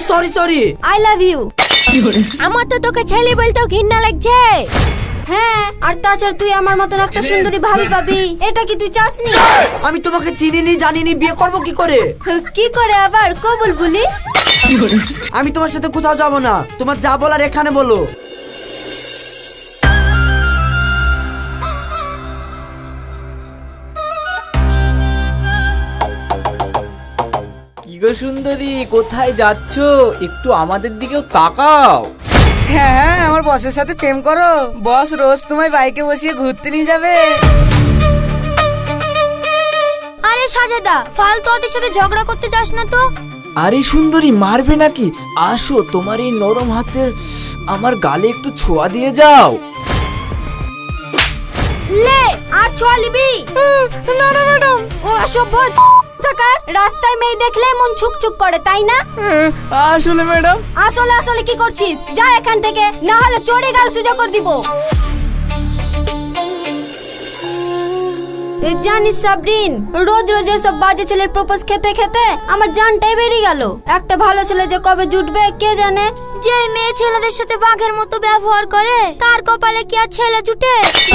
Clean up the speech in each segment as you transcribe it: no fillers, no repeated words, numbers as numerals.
Sorry sorry. I love you. আমার তো তোকে ছেলে বলতেও ঘৃণা লাগছে। হ্যাঁ, আর তাছাড়া তুই আমার মতন একটা সুন্দরী ভাবি পাবি, এটা কি তুই চাসনি? আমি তোমাকে চিনিনি জানিনি, বিয়ে করব কি করে? কি করে আবার কবুল বলি? আমি তোমার সাথে কোথাও যাব না, তোমার যা বলার এখানে বলো। কি গো সুন্দরী, কোথায় যাচ্ছ? একটু আমাদের দিকেও তাকাও। হ্যাঁ হ্যাঁ, আমার বসের সাথে প্রেম করো। বস রোজ তোমায় বাইকে বসিয়ে ঘুরতে নিয়ে যাবে। আরে সাজেদা, ফালতু ওদের সাথে ঝগড়া করতে যাস না তো। আরে সুন্দরী, মারবে নাকি? আসো, তোমার এই নরম হাতের আমার গালে একটু ছোঁয়া দিয়ে যাও। লে, আর ছোঁয়া লিবি? না না ম্যাডাম, ও অসভ্য থাকার। রাস্তায় মেয়ে দেখলে মন ছুকছুক করে, তাই না? আসলে ম্যাডাম। আসলে আসলে কি করছিস? যা এখান থেকে, না হলে চড়ে গাল সোজা করে দিব। জানিস সাবরিন, রোজ রোজ এসব বাজে ছেলের প্রপোজ খেতে খেতে আমার জানটাই বেরিয়ে গেল। একটা ভালো ছেলে যে কবে জুটবে কে জানে। যে মেয়ে ছেলেদের সাথে বাঘের মতো ব্যবহার করে, তার কপালে কি আর ছেলে জুটে?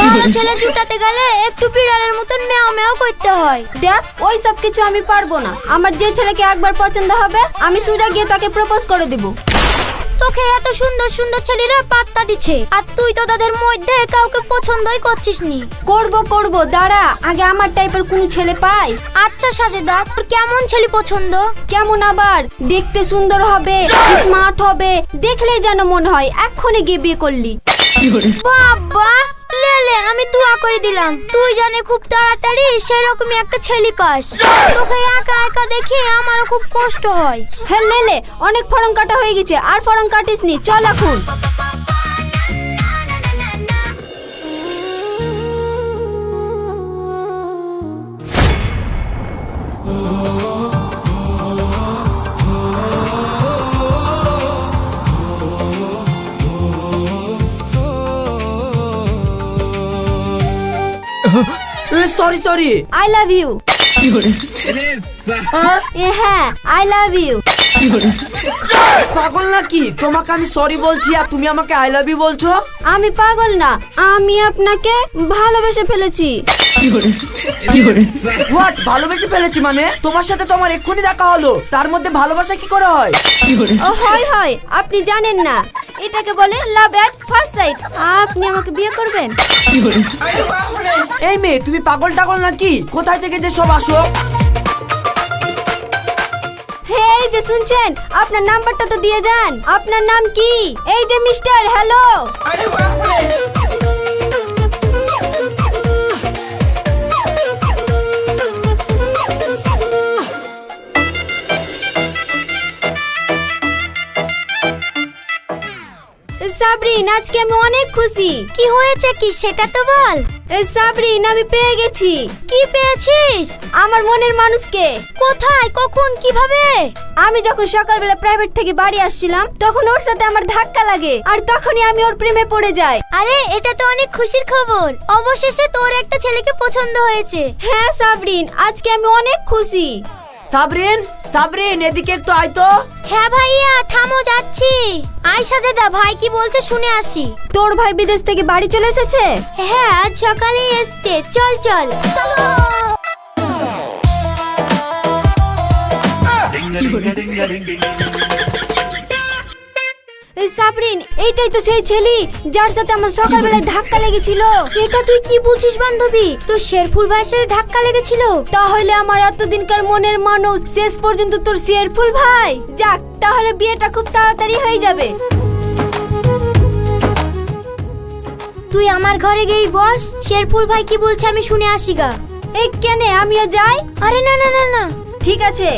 ভালো ছেলে জুটাতে গেলে একটু বিড়ালের মতন ম্যাও ম্যাও করতে হয়। দেখ, ওই সব কিছু আমি পারবো না। আমার যে ছেলেকে একবার পছন্দ হবে, আমি সোজা গিয়ে তাকে প্রপোজ করে দিব। তোকে এত সুন্দর সুন্দর ছেলেরা পাত্তা দিচ্ছে, আর তুই তো তাদের মধ্যে কাউকে পছন্দই করছিস নি। করব দাঁড়া, আগে আমার টাইপের কোন ছেলে পাই। আচ্ছা সাজেদা, তোর কেমন ছেলে পছন্দ? কেমন আবার? দেখতে সুন্দর হবে, স্মার্ট হবে, দেখলেই যেন মনে হয় এক্ষুনি গিয়ে বিয়ে করলি। বাবা লে, আমি দোয়া করে দিলাম তুই জানে খুব তাড়াতাড়ি সেরকমই একটা ছেলে পাস। তোকে একা একা দেখে আমারও খুব কষ্ট হয়। হ্যাঁ লে, অনেক ফড়ং কাটা হয়ে গেছে, আর ফড়ং কাটিস নি, চল এখন। Sorry sorry. I love you. হ্যাঁ, আই লাভ ইউ। পাগল নাকি? তোমাকে আমি সরি বলছি আর তুমি আমাকে আই লাভ ইউ বলছো? আমি পাগল না, আমি আপনাকে ভালোবেসে ফেলেছি। হোয়াট? ভালোবেসে ফেলেছি মানে? তোমার সাথে তো আমার এক্ষুনি দেখা হলো, তার মধ্যে ভালোবাসা কি করে হয়? হয়, আপনি জানেন না, এটাকে বলে লাভ এট ফার্স্ট সাইট। আপনি আমাকে বিয়ে করবেন? এই মেয়ে, তুমি পাগল টাগল নাকি? কোথায় থেকে যে সব আসো? এই যে শুনছেন, আপনার নাম্বারটা তো দিয়ে যান। আপনার নাম কি? এই যে মিস্টার, হ্যালো। সাবরিন, আজকে আমি অনেক খুশি। কি হয়েছে কি সেটা তো বল। সাবরিন, আমি পেয়ে গেছি। কি পেয়েছিস? আমার মনের মানুষকে। কোথায়, কখন, কিভাবে? আমি যখন সকালবেলা প্রাইভেট থেকে বাড়ি আসছিলাম, তখন ওর সাথে আমার ধাক্কা লাগে, আর তখনই আমি ওর প্রেমে পড়ে যাই। আরে এটা তো অনেক খুশির খবর, অবশেষে তোর একটা ছেলেকে পছন্দ হয়েছে। হ্যাঁ সাবরিন, আজকে আমি অনেক খুশি। সাবরিন, এদিকে একটু আয় তো। হ্যাঁ ভাইয়া, থামো, যাচ্ছি। আয় সাজেদা, ভাই কি বলছে শুনে আসি। তোর ভাই বিদেশ থেকে বাড়ি চলে এসেছে? হ্যাঁ, আজ সকালেই এসেছে। চল চল। সাবরিন, এইটাই তো সেই ছেলে যার সাথে আমার সকালবেলায় ধাক্কা লেগেছিল। এটা তুই কি বলছিস বান্ধবী? তোর শেরফুল ভাইয়ের সাথে ধাক্কা লেগেছিল? তাহলে আমার এতদিনকার মনের মানুষ শেষ পর্যন্ত তোর শেরফুল ভাই। যাক, তাহলে বিয়েটা খুব তাড়াতাড়ি হয়ে যাবে। তুই আমার ঘরে গিয়ে বস, শেরফুল ভাই কি বলছে আমি শুনে আসি গা। এই কেনে, আমিও যাই? আরে না না না না, ঠিক আছে।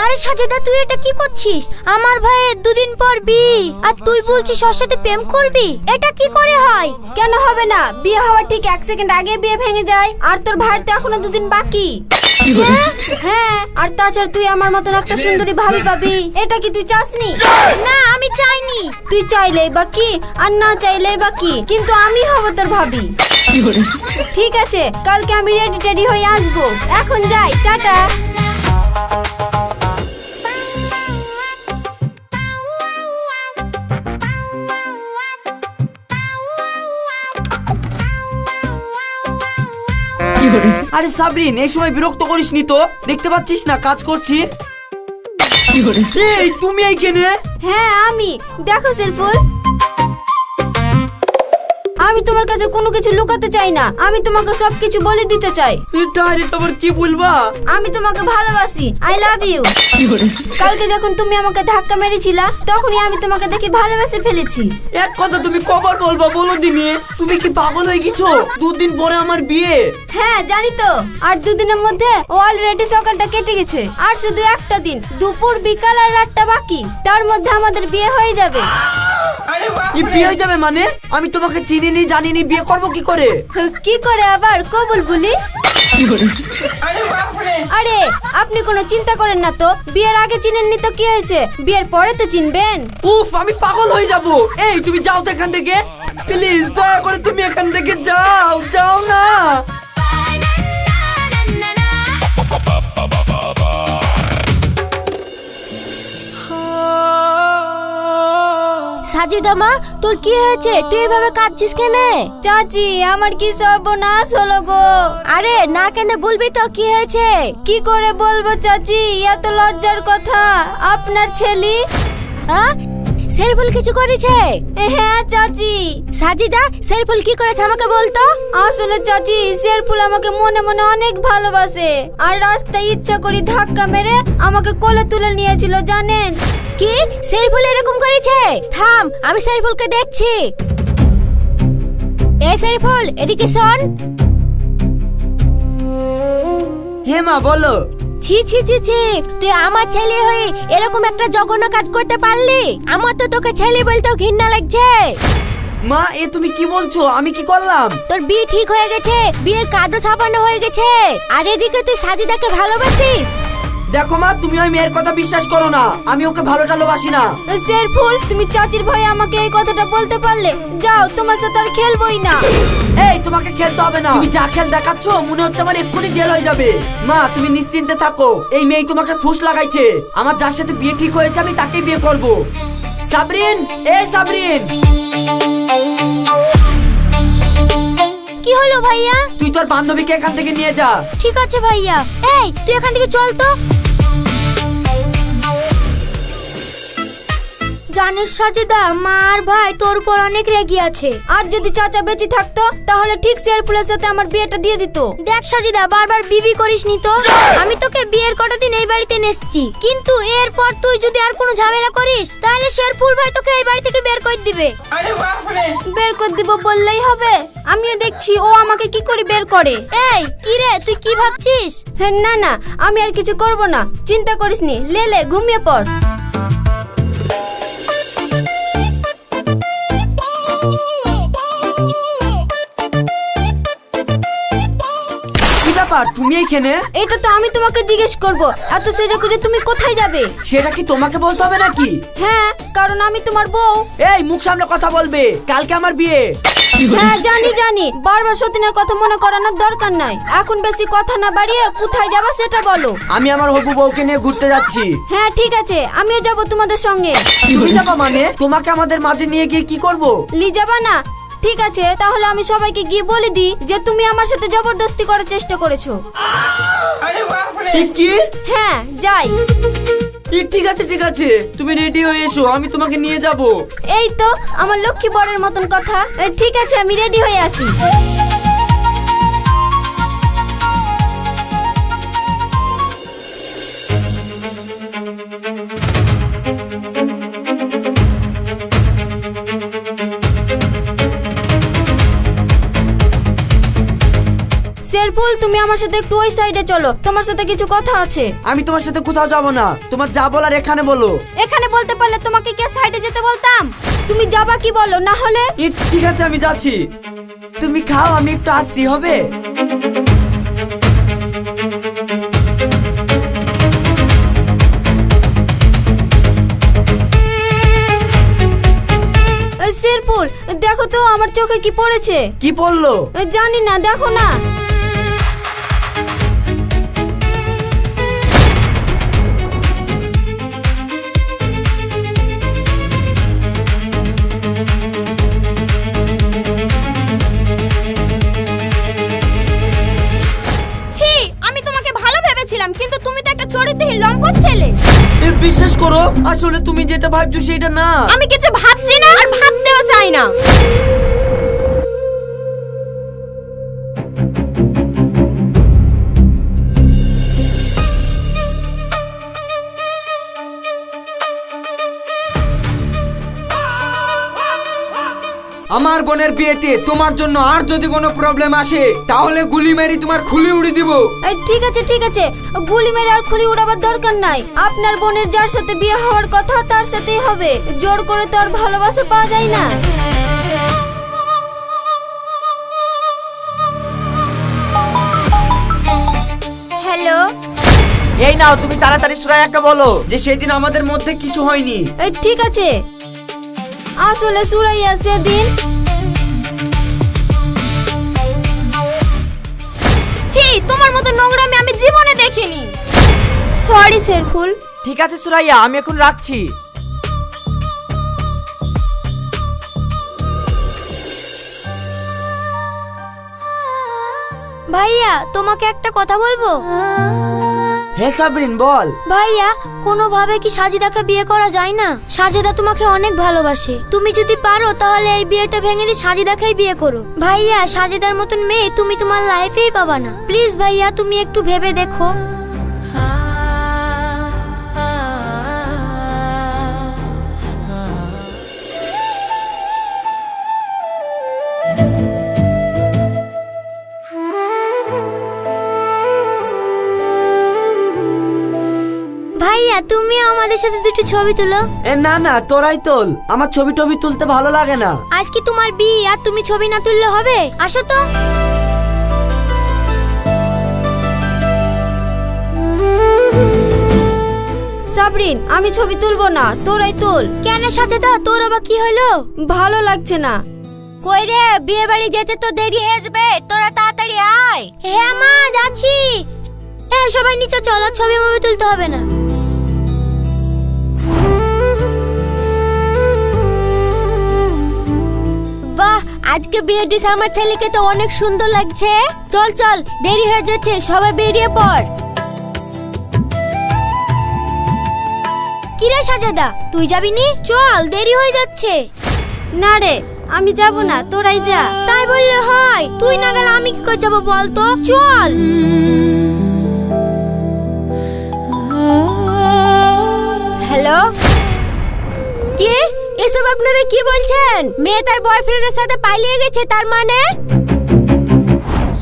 আরে আরে সাজেদা, তুই এটা কি করছিস? আমার ভাইয়ের দুদিন পর বিয়ে, আর তুই বলছিস ওর সাথে প্রেম করবি? এটা কি করে হয়? কেন হবে না? বিয়ে হওয়ার ঠিক 1 সেকেন্ড আগে বিয়ে ভেঙে যায়, আর তোর ভাইয়ের তো এখনো 2 দিন বাকি। হ্যাঁ, আর তাছাড়া তুই আমার মতন একটা সুন্দরী ভাবি পাবি, এটা কি তুই চাসনি? না, আমি চাইনি। তুই চাইলেই বা কি, আর না চাইলেই বা কি, কিন্তু আমি হব তোর ভাবি। ঠিক আছে, কালকে আমি রেডি হয়ে আসবো। এখন যাই, টাটা। আরে সাবরিন, এই সময় বিরক্ত করিসনি তো? দেখতে পাচ্ছিস না কাজ করছি। এই তুমি এইখানে? হ্যাঁ আমি। দেখো সেরফুল, আমি তোমার কাছে কোনো কিছু লুকাতে চাই না, আমি তোমাকে সবকিছু বলে দিতে চাই। ডাইরেক্ট আবার কি বলবা? আমি তোমাকে ভালোবাসি, আই লাভ ইউ। কালকে যখন তুমি আমাকে ধাক্কা মেরেছিলা, তখনই আমি তোমাকে দেখে ভালোবেসে ফেলেছি। এক কথা তুমি কবার বলবা বলো দিনে? তুমি কি পাগল হয়ে গেছো? 2 দিন পরে আমার বিয়ে। হ্যাঁ জানি তো, আর 2 দিনের মধ্যে অলরেডি সকালটা কেটে গেছে, আর শুধু একটা দিন, দুপুর বিকাল আর রাতটা বাকি, তার মধ্যে আমাদের বিয়ে হয়ে যাবে। বিয়ে হয়ে যাবে মানে? আমি তোমাকে চিনিনি জানিনি, বিয়ে করবো কি করে? কি করে আবার কবুল বলি? আরে আপনি কোনো চিন্তা করেন না তো, বিয়ের আগে চিনেননি তো কি হয়েছে, বিয়ের পরে তো চিনবেন। উফ, আমি পাগল হয়ে যাব। এই তুমি যাও তো এখান থেকে, প্লিজ দয়া করে তুমি এখান থেকে যাও, যাও না। সাজিদা মা, তোর কি হয়েছে? তুই এভাবে কাঁদছিস কেন? চাচি, আমার কি সর্বনাশ হলো গো। আরে না কেন বলবি তো, কি হয়েছে? কি করে বলবো চাচি, এত লজ্জার কথা। আপনার ছেলে সেরফুল কিছু করেছে? হ্যাঁ চাচি। সাজিদা, সেরফুল কি করেছে আমাকে বলতো। আসলে চাচি, সেরফুল আমাকে মনে মনে অনেক ভালোবাসে, আর রাস্তায় ইচ্ছা করে ধাক্কা মেরে আমাকে কোলে তুলে নিয়েছিল জানেন। কি সেরফুল এরকম করেছে? থাম, আমি সেরফুলকে দেখছি। এই সেরফুল, এদিকে শোন। হে মা, বলো। ছি ছি ছি ছি, তুই আমার ছেলে হয়ে এরকম একটা জঘন্য কাজ করতে পারলি? আমার তো তোকে ছেলে বলতেও ঘৃণা লাগছে। মা, এ তুমি কি বলছো? আমি কি করলাম? তোর বিয়ে ঠিক হয়ে গেছে, বিয়ের কার্ডও ছাপানো হয়ে গেছে, আর এদিকে তুই সাজিদাকে ভালোবাসিস। দেখো মা, তুমি ওই মেয়ের কথা বিশ্বাস করো না, আমি ওকে ভালো টালোবাসি না। সেরফুল, তুমি চাচির ভয়ে আমাকে এই কথাটা বলতে পারলে? যাও, তোমার সাথে আর খেলবই না। এই তোমাকে খেলতে হবে না, তুমি যা খেল দেখাচ্ছ মনে হচ্ছে আমার এক্ষুনি জেল হয়ে যাবে। মা তুমি নিশ্চিন্তে থাকো, এই মেয়ে তোমাকে ফুস লাগাইছে। আমার যার সাথে বিয়ে ঠিক হয়েছে আমি তাকেই বিয়ে করব। সাবরিন, এই সাবরিন। কি হলো ভাইয়া? তুই তোর বান্ধবীকে এখান থেকে নিয়ে যা। ঠিক আছে ভাইয়া। এই তুই এখান থেকে চল তো। জানিস সাজিদা, মা আর ভাই তোর উপর অনেক রেগে আছে, আর যদি চাচা বেঁচে থাকতো তাহলে ঠিক সেরফুলের সাথে আমার বিয়েটা দিয়ে দিত। দেখ সাজিদা, বারবার বিবি করিসনি তো। আমি তোকে বিয়ের কটা দিন এই বাড়িতে এনেছি, কিন্তু এরপর তুই যদি আর কোনো ঝামেলা করিস তাহলে সেরফুল ভাই তোকে এই বাড়ি থেকে বের করে দিবে। বের করে দিব বললেই হবে? আমিও দেখছি ও আমাকে কি করে বের করে। এই কি রে, তুই কি ভাবছিস? না না, আমি আর কিছু করব না, চিন্তা করিসনি। লে ঘুমিয়ে পড়। তুমি এইখানে? এটা তো আমি তোমাকে জিজ্ঞেস করব, এত সেজে গুজে তুমি কোথায় যাবে? সেটা কি তোমাকে বলতে হবে নাকি? হ্যাঁ, কারণ আমি তোমার বউ। এই মুখ সামনে কথা বলবে, কালকে আমার বিয়ে। হ্যাঁ জানি, বারবার সতীনের কথা মনে করানোর দরকার নাই। এখন বেশি কথা না বাড়িয়ে কোথায় যাবা সেটা বলো। আমি আমার হবু বউকে নিয়ে ঘুরতে যাচ্ছি। হ্যাঁ ঠিক আছে, আমিও যাব তোমাদের সঙ্গে। তুমি যাবা মানে? তোমাকে আমাদের মাঝে নিয়ে গিয়ে কি করব? লি যাবা না? ঠিক আছে, তাহলে আমি সবাইকে গিয়ে বলে দিই যে তুমি আমার সাথে জবরদস্তি করার চেষ্টা করেছো। কি? হ্যাঁ যাই। ঠিক আছে, তুমি রেডি হয়ে এসো, আমি তোমাকে নিয়ে যাব। এই তো আমার লক্ষ্মী বরের মতন কথা। ঠিক আছে, আমি রেডি হয়ে আসি। শেরফুল, তুমি আমার সাথে একটু ওই সাইডে চলো, তোমার সাথে কিছু কথা আছে। আমি তোমার সাথে কোথাও যাব না, তোমার যা বলার এখানে বলো। এখানে বলতে পারলে তোমাকে কে সাইডে যেতে বলতাম? তুমি যাবা কি বলো, না হলে? ঠিক আছে আমি যাচ্ছি, তুমি খাও, আমি একটু আসছি, হবে? শেরফুল, দেখো তো আমার চোখে কি পড়েছে। কি পড়লো? জানি না, দেখো না। ছি, আমি তোমাকে ভালো ভেবেছিলাম, কিন্তু তুমি তো একটা চরিত্রহীন লম্পট ছেলে। বিশ্বাস করো, আসলে তুমি যেটা ভাবছো সেটা না। আমি কিছু ভাবছি না আর ভাবতেও চাই না। আমার বোনের বিয়েতে তোমার জন্য আর যদি কোনো প্রবলেম আসে তাহলে গুলি মেরে তোমার খুলি উড়ে দিব। ঠিক আছে ঠিক আছে, গুলি মেরে আর খুলি উড়াবার দরকার নাই। আপনার বোনের যার সাথে বিয়ে হওয়ার কথা তার সাথেই হবে, জোর করে তো আর ভালোবাসা পাওয়া যায় না। হ্যালো, এই নাও, তুমি তাড়াতাড়ি সুরাইয়াকে বলো যে সেদিন আমাদের মধ্যে কিছু হয়নি। ঠিক আছে। আসলে সুরাইয়া সেদিন তোমার মতো নোংরামি আমি জীবনে দেখিনি। সরি শেরফুল। ঠিক আছে সুরাইয়া, আমি এখন রাখছি। ভাইয়া, তোমাকে একটা কথা বলবো। হে সাবরিন, বল। ভাইয়া, কোনোভাবে কি সাজিদাকে বিয়ে করা যায় না? সাজিদা তোমাকে অনেক ভালোবাসে, তুমি যদি পারো তাহলে এই বিয়েটা ভেঙে দিয়ে সাজিদাকেই বিয়ে করো। ভাইয়া, সাজিদার মতন মেয়ে তুমি তোমার লাইফেই পাবা না। প্লিজ ভাইয়া, তুমি একটু ভেবে দেখো। ভাইয়া, তুমি আমাদের সাথে দুটো ছবি তুলো। না না, তোরাই তোল, আমার ছবি টবি তুলতে ভালো লাগে না। আজকে তোমার বিয়ে আর তুমি ছবি না তুললে হবে? আসো তো। সাবরিন, আমি ছবি তুলবো না, তোরাই তোল। কেন সাজেদা, তোর আবার কি হলো? ভালো লাগছে না। কই রে, বিয়ে বাড়ি যেতে তো দেরি হয়ে যাবে, তোরা তাড়াতাড়ি আয়। হ্যাঁ মা, যাচ্ছি। সবাই নিচে চলো, ছবি মবি তুলতে হবে না। বাহ, আজকে বিয়ের ডিস আমার ছেলেকে তো অনেক সুন্দর লাগছে। চল চল, দেরি হয়ে যাচ্ছে, সবাই বেরিয়ে পড়। কিরে সাজাদা, তুই যাবি নি? চল, দেরি হয়ে যাচ্ছে। না রে, আমি যাব না, তোরাই যা। তাই বললে হয়? তুই না গেলে আমি কি করে যাবো বলতো? চল। হ্যালো, কি এসব আপনারা কি বলছেন? মেয়ে তার বয়ফ্রেন্ডের সাথে পালিয়ে গেছে, তার মানে?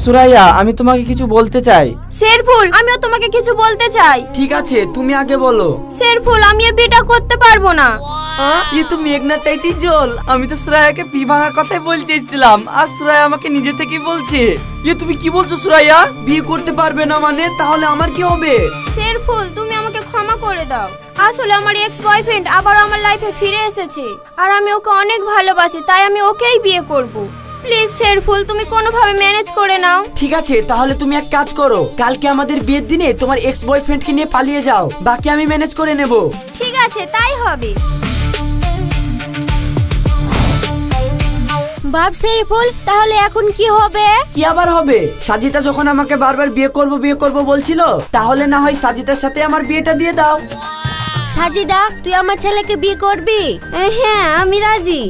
সুরাইয়া, আমি তোমাকে কিছু বলতে চাই। শেরফুল, আমিও তোমাকে কিছু বলতে চাই। ঠিক আছে, তুমি আগে বলো। শেরফুল, আমি এই বিয়েটা করতে পারবো না। তো মেঘ না চাইতেই জল। আমি তো সুরাইয়াকে পি ভাঙার কথাই বলতেছিলাম, আর সুরাইয়া আমাকে নিজে থেকেই বলছে। তুমি কি বলছো সুরাইয়া? বিয়ে করতে পারবে না মানে? তাহলে আমার কি হবে? শেরফুল, তুমি আমাকে ক্ষমা করে দাও। আসলে আমার এক্স বয়ফ্রেন্ড আবার আমার লাইফে ফিরে এসেছে, আর আমি ওকে অনেক ভালোবাসি, তাই আমি ওকেই বিয়ে করব। প্লিজ শেরফুল, তুমি কোনোভাবে ম্যানেজ করে নাও। ঠিক আছে, তাহলে তুমি এক কাজ করো, কালকে আমাদের বিয়ের দিনে তোমার এক্স বয়ফ্রেন্ডকে নিয়ে পালিয়ে যাও, বাকি আমি ম্যানেজ করে নেব। ঠিক আছে, তাই হবে। বাপ শেরফুল, তাহলে এখন কি হবে? কি আবার হবে? সাজিদা যখন আমাকে বারবার বিয়ে করব বলছিল, তাহলে না হয় সাজিদার সাথে আমার বিয়েটা দিয়ে দাও। সাজিদা, তুই আমার ছেলেকে বিয়ে করবি? হ্যাঁ, আমি রাজি।